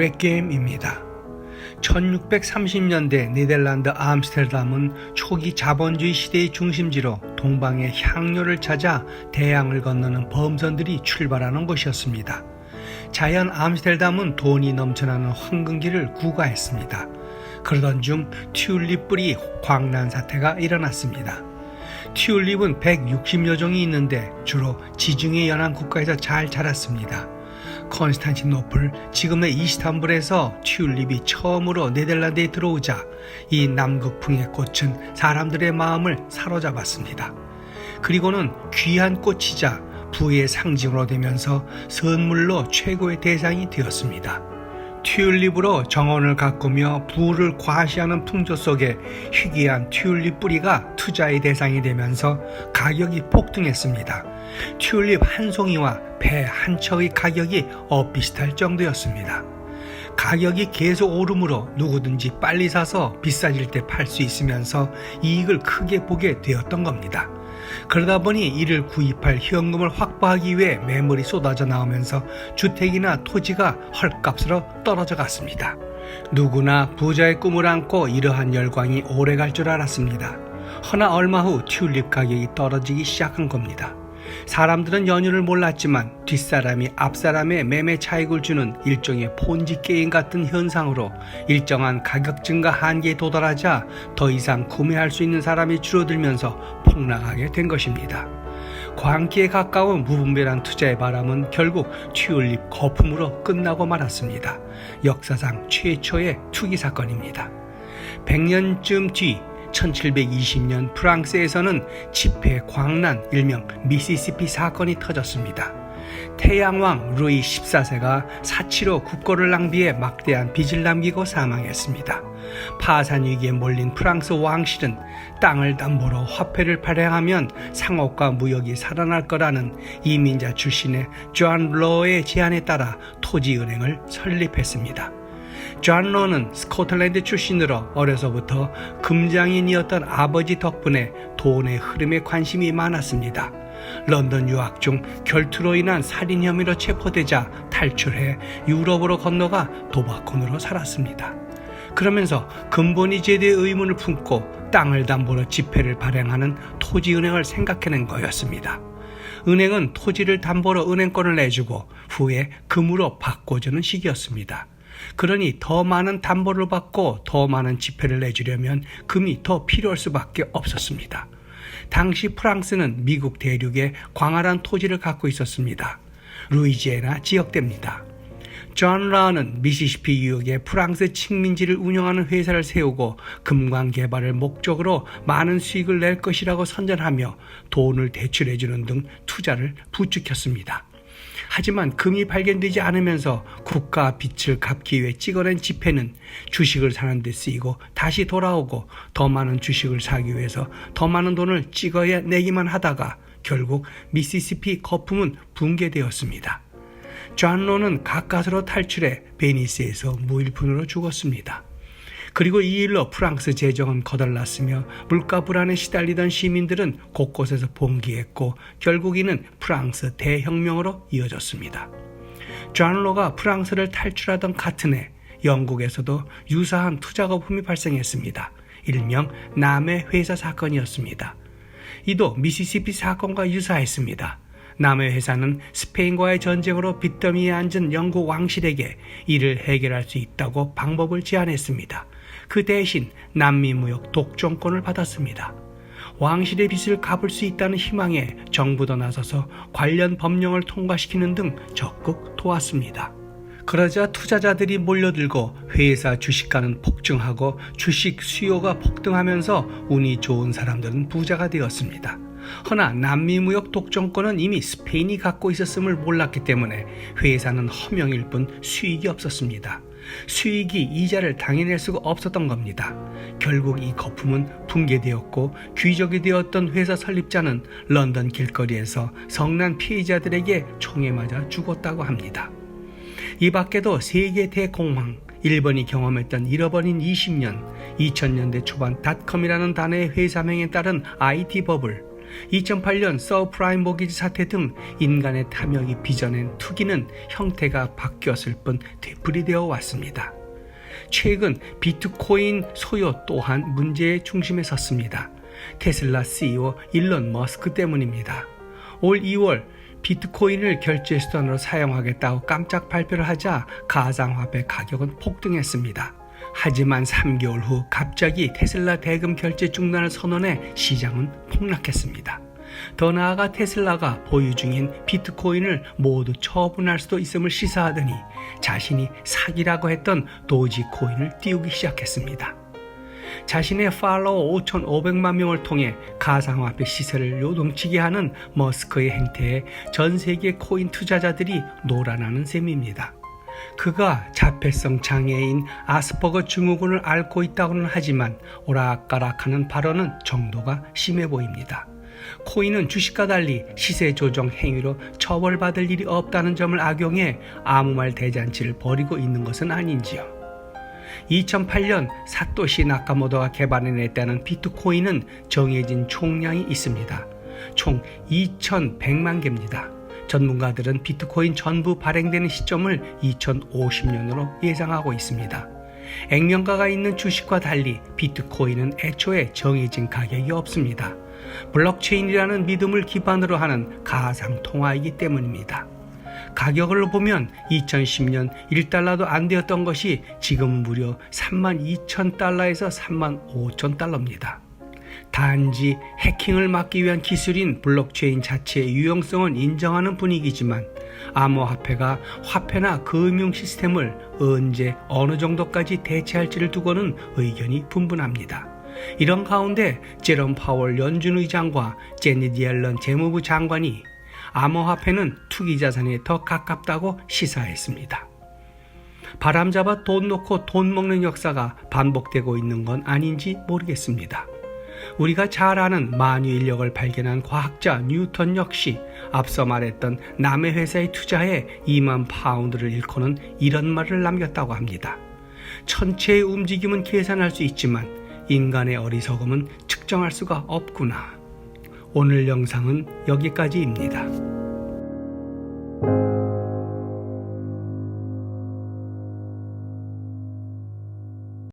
레겜입니다. 1630년대 네덜란드 암스테르담은 초기 자본주의 시대의 중심지로 동방의 향료를 찾아 대양을 건너는 범선들이 출발하는 곳이었습니다. 자연 암스테르담은 돈이 넘쳐나는 황금기를 구가했습니다. 그러던 중 튤립 뿌리 광란 사태가 일어났습니다. 튤립은 160여 종이 있는데 주로 지중해 연안 국가에서 잘 자랐습니다. 콘스탄티노플, 지금의 이스탄불에서 튤립이 처음으로 네덜란드에 들어오자 이 남극풍의 꽃은 사람들의 마음을 사로잡았습니다. 그리고는 귀한 꽃이자 부의 상징으로 되면서 선물로 최고의 대상이 되었습니다. 튤립으로 정원을 가꾸며 부를 과시하는 풍조 속에 희귀한 튤립 뿌리가 투자의 대상이 되면서 가격이 폭등했습니다. 튤립 한 송이와 배 한 척의 가격이 엇비슷할 정도였습니다. 가격이 계속 오르므로 누구든지 빨리 사서 비싸질 때 팔 수 있으면서 이익을 크게 보게 되었던 겁니다. 그러다 보니 이를 구입할 현금을 확보하기 위해 매물이 쏟아져 나오면서 주택이나 토지가 헐값으로 떨어져 갔습니다. 누구나 부자의 꿈을 안고 이러한 열광이 오래갈 줄 알았습니다. 허나 얼마 후 튤립 가격이 떨어지기 시작한 겁니다. 사람들은 연유를 몰랐지만 뒷사람이 앞사람의 매매 차익을 주는 일종의 폰지 게임 같은 현상으로 일정한 가격 증가 한계에 도달하자 더 이상 구매할 수 있는 사람이 줄어들면서 폭락하게 된 것입니다. 광기에 가까운 무분별한 투자의 바람은 결국 튤립 거품으로 끝나고 말았습니다. 역사상 최초의 투기 사건입니다. 100년쯤 뒤 1720년 프랑스에서는 집회 광란 일명 미시시피 사건이 터졌습니다. 태양왕 루이 14세가 사치로 국고를 낭비해 막대한 빚을 남기고 사망했습니다. 파산 위기에 몰린 프랑스 왕실은 땅을 담보로 화폐를 발행하면 상업과 무역이 살아날 거라는 이민자 출신의 존 로의 제안에 따라 토지은행을 설립했습니다. 존 로는 스코틀랜드 출신으로 어려서부터 금장인이었던 아버지 덕분에 돈의 흐름에 관심이 많았습니다. 런던 유학 중 결투로 인한 살인 혐의로 체포되자 탈출해 유럽으로 건너가 도박꾼으로 살았습니다. 그러면서 근본이 제도의 의문을 품고 땅을 담보로 지폐를 발행하는 토지은행을 생각해낸 거였습니다. 은행은 토지를 담보로 은행권을 내주고 후에 금으로 바꿔주는 식이었습니다. 그러니 더 많은 담보를 받고 더 많은 지폐를 내주려면 금이 더 필요할 수밖에 없었습니다. 당시 프랑스는 미국 대륙에 광활한 토지를 갖고 있었습니다. 루이지애나 지역대입니다. 존 라는 미시시피 유역에 프랑스 식민지를 운영하는 회사를 세우고 금광 개발을 목적으로 많은 수익을 낼 것이라고 선전하며 돈을 대출해주는 등 투자를 부추겼습니다. 하지만 금이 발견되지 않으면서 국가 빚을 갚기 위해 찍어낸 지폐는 주식을 사는 데 쓰이고 다시 돌아오고 더 많은 주식을 사기 위해서 더 많은 돈을 찍어야 내기만 하다가 결국 미시시피 거품은 붕괴되었습니다. 존 로는 가까스로 탈출해 베니스에서 무일푼으로 죽었습니다. 그리고 이 일로 프랑스 재정은 거덜났으며 물가 불안에 시달리던 시민들은 곳곳에서 봉기했고 결국 이는 프랑스 대혁명으로 이어졌습니다. 존 로가 프랑스를 탈출하던 같은 해 영국에서도 유사한 투자 거품이 발생했습니다. 일명 남해 회사 사건이었습니다. 이도 미시시피 사건과 유사했습니다. 남해 회사는 스페인과의 전쟁으로 빚더미에 앉은 영국 왕실에게 이를 해결할 수 있다고 방법을 제안했습니다. 그 대신 남미무역 독점권을 받았습니다. 왕실의 빚을 갚을 수 있다는 희망에 정부도 나서서 관련 법령을 통과시키는 등 적극 도왔습니다. 그러자 투자자들이 몰려들고 회사 주식가는 폭증하고 주식 수요가 폭등하면서 운이 좋은 사람들은 부자가 되었습니다. 허나 남미무역 독점권은 이미 스페인이 갖고 있었음을 몰랐기 때문에 회사는 허명일 뿐 수익이 없었습니다. 수익이 이자를 당해낼 수가 없었던 겁니다. 결국 이 거품은 붕괴되었고 귀족이 되었던 회사 설립자는 런던 길거리에서 성난 피해자들에게 총에 맞아 죽었다고 합니다. 이 밖에도 세계 대공황, 일본이 경험했던 잃어버린 20년, 2000년대 초반 닷컴이라는 단어의 회사명에 따른 IT 버블, 2008년 서프라임 모기지 사태 등 인간의 탐욕이 빚어낸 투기는 형태가 바뀌었을 뿐 되풀이되어 왔습니다. 최근 비트코인 소요 또한 문제의 중심에 섰습니다. 테슬라 CEO 일론 머스크 때문입니다. 올 2월 비트코인을 결제 수단으로 사용하겠다고 깜짝 발표를 하자 가상화폐 가격은 폭등했습니다. 하지만 3개월 후 갑자기 테슬라 대금 결제 중단을 선언해 시장은 폭락했습니다. 더 나아가 테슬라가 보유 중인 비트코인을 모두 처분할 수도 있음을 시사하더니 자신이 사기라고 했던 도지코인을 띄우기 시작했습니다. 자신의 팔로워 5,500만 명을 통해 가상화폐 시세를 요동치게 하는 머스크의 행태에 전 세계 코인 투자자들이 놀아나는 셈입니다. 그가 자폐성 장애인 아스퍼거 증후군을 앓고 있다고는 하지만 오락가락하는 발언은 정도가 심해 보입니다. 코인은 주식과 달리 시세 조정 행위로 처벌받을 일이 없다는 점을 악용해 아무 말 대잔치를 벌이고 있는 것은 아닌지요. 2008년 사토시 나카모토가 개발해냈다는 비트코인은 정해진 총량이 있습니다. 총 2,100만 개입니다. 전문가들은 비트코인 전부 발행되는 시점을 2050년으로 예상하고 있습니다. 액면가가 있는 주식과 달리 비트코인은 애초에 정해진 가격이 없습니다. 블록체인이라는 믿음을 기반으로 하는 가상통화이기 때문입니다. 가격을 보면 2010년 1달러도 안 되었던 것이 지금 무려 32,000달러에서 35,000달러입니다. 단지 해킹을 막기 위한 기술인 블록체인 자체의 유용성은 인정하는 분위기지만 암호화폐가 화폐나 금융 시스템을 언제 어느 정도까지 대체할지를 두고는 의견이 분분합니다. 이런 가운데 제롬 파월 연준 의장과 제닛 옐런 재무부 장관이 암호화폐는 투기자산에 더 가깝다고 시사했습니다. 바람잡아 돈 놓고 돈 먹는 역사가 반복되고 있는 건 아닌지 모르겠습니다. 우리가 잘 아는 만유인력을 발견한 과학자 뉴턴 역시 앞서 말했던 남의 회사에 투자해 2만 파운드를 잃고는 이런 말을 남겼다고 합니다. 천체의 움직임은 계산할 수 있지만 인간의 어리석음은 측정할 수가 없구나. 오늘 영상은 여기까지입니다.